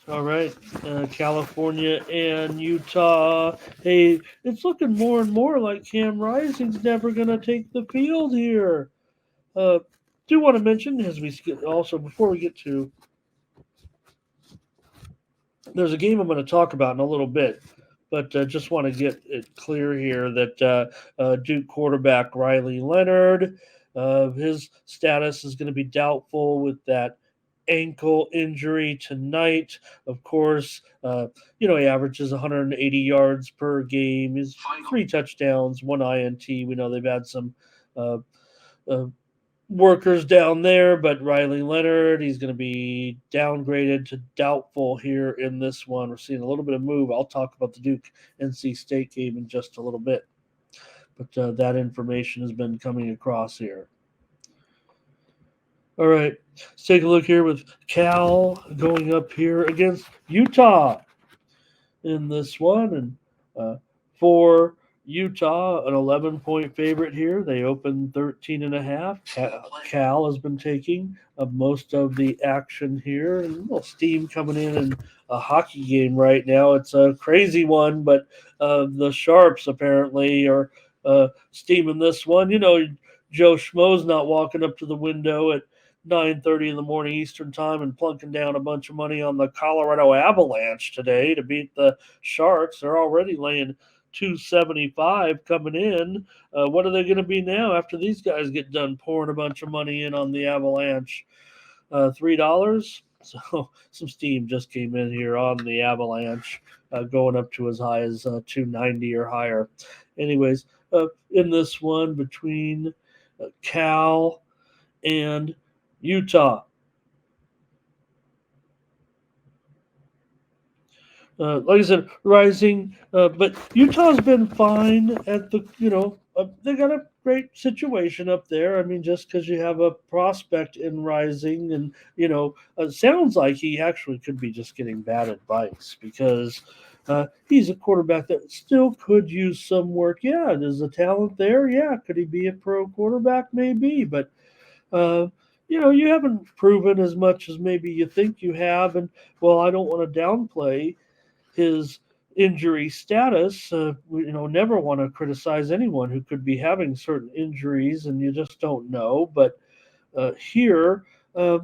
All right, California and Utah. Hey, it's looking more and more like Cam Rising's never going to take the field here. Uh, do want to mention as we also before we get to there's a game I'm going to talk about in a little bit, but just want to get it clear here that Duke quarterback Riley Leonard, his status is going to be doubtful with that ankle injury tonight. Of course, he averages 180 yards per game. He's three touchdowns, one INT. We know they've had some uh, uh, workers down there, but Riley Leonard, he's going to be downgraded to doubtful here in this one. We're seeing a little bit of move. I'll talk about the Duke NC State game in just a little bit, but that information has been coming across here. All right, let's take a look here with Cal going up here against Utah in this one, and for Utah, an 11-point favorite here. They opened 13 and a half. Cal has been taking most of the action here. And a little steam coming in a hockey game right now. It's a crazy one, but the Sharps apparently are steaming this one. Joe Schmo's not walking up to the window at 9:30 in the morning Eastern time and plunking down a bunch of money on the Colorado Avalanche today to beat the Sharks. They're already laying 275 coming in. What are they going to be now after these guys get done pouring a bunch of money in on the Avalanche? $3. So some steam just came in here on the Avalanche, going up to as high as 290 or higher. Anyways, in this one between Cal and Utah. Like I said, rising, but Utah's been fine at they got a great situation up there. I mean, just because you have a prospect in rising, and sounds like he actually could be just getting bad advice because he's a quarterback that still could use some work. Yeah, there's a talent there. Yeah, could he be a pro quarterback? Maybe, but uh, you haven't proven as much as maybe you think you have. And well, I don't want to downplay his injury status. Never want to criticize anyone who could be having certain injuries, and you just don't know. But here, uh,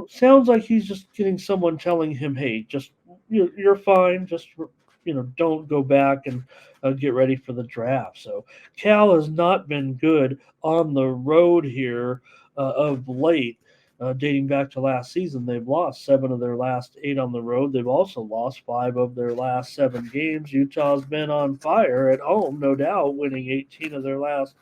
sounds like he's just getting someone telling him, "Hey, just you're fine. Just don't go back and get ready for the draft." So Cal has not been good on the road here of late. Dating back to last season, they've lost 7 of their last 8 on the road. They've also lost 5 of their last 7 games. Utah's been on fire at home, no doubt, winning 18 of their last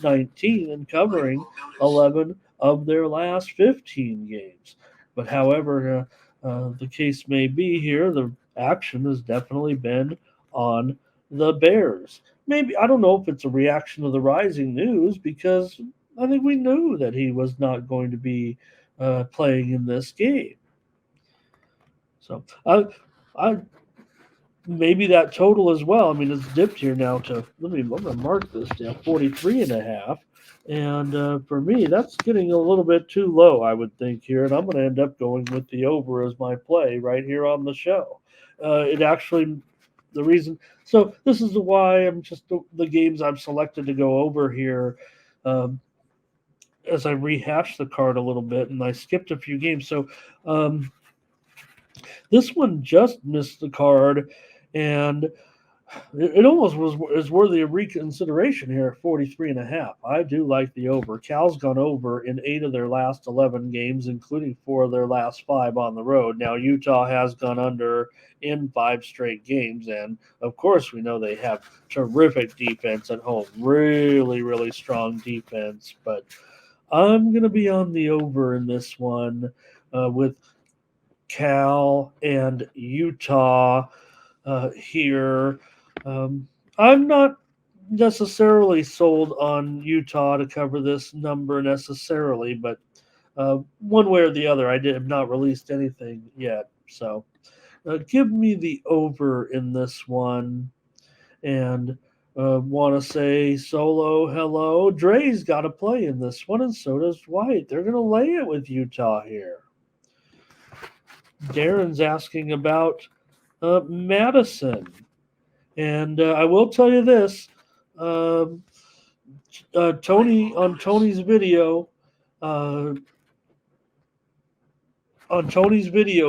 19 and covering 11 of their last 15 games. But however the case may be here, the action has definitely been on the Bears. Maybe I don't know if it's a reaction to the rising news because I think we knew that he was not going to be playing in this game. So I maybe that total as well. I mean, it's dipped here now to I'm gonna mark this down 43 and a half. And for me, that's getting a little bit too low, I would think here, and I'm going to end up going with the over as my play right here on the show. It actually, the reason, so this is why I'm just the games I've selected to go over here. Um, as I rehash the card a little bit, and I skipped a few games. So this one just missed the card, and it almost is worthy of reconsideration here at 43 and a half. I do like the over. Cal's gone over in 8 of their last 11 games, including 4 of their last 5 on the road. Now, Utah has gone under in 5 straight games, and of course, we know they have terrific defense at home. Really, really strong defense, but I'm going to be on the over in this one with Cal and Utah here. I'm not necessarily sold on Utah to cover this number necessarily, but one way or the other, have not released anything yet. So give me the over in this one. And want to say solo hello. Dre's got to play in this one, and so does White. They're going to lay it with Utah here. Darren's asking about Madison. And I will tell you this, um, Tony on Tony's video, uh,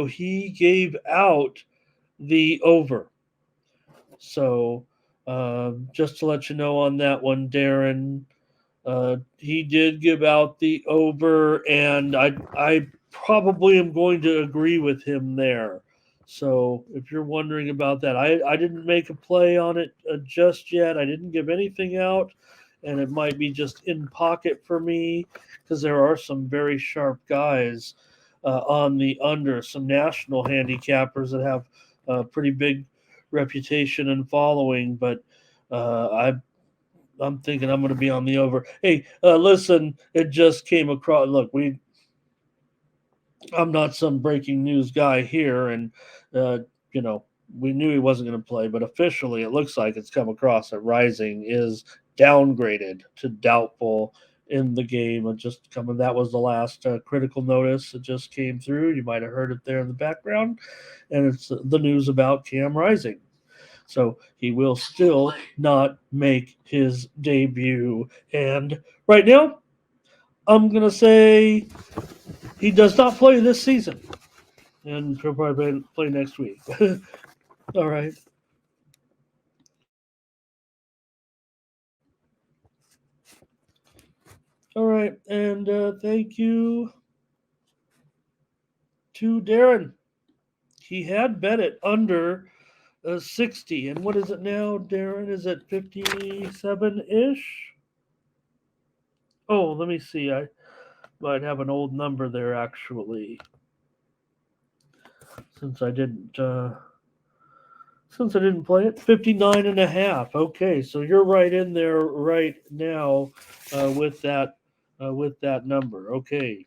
he gave out the over. So just to let you know on that one, Darren, he did give out the over, and I probably am going to agree with him there. So if you're wondering about that, I didn't make a play on it just yet. I didn't give anything out, and it might be just in pocket for me because there are some very sharp guys on the under, some national handicappers that have a pretty big reputation and following, but I'm thinking I'm going to be on the over. Hey, listen, it just came across. Look, I'm not some breaking news guy here, and uh, you know, we knew he wasn't going to play, but officially, it looks like it's come across that Rising is downgraded to doubtful in the game. And just coming, that was the last critical notice that just came through. You might have heard it there in the background, and it's the news about Cam Rising. So he will still not make his debut. And right now, I'm going to say he does not play this season. And he'll probably play next week. All right. All right. And thank you to Darren. He had bet it under 60. And what is it now, Darren? Is it 57 ish? Oh, let me see. I might have an old number there actually, since I didn't. Since I didn't play it, 59 and a half. Okay, so you're right in there right now with that number. Okay.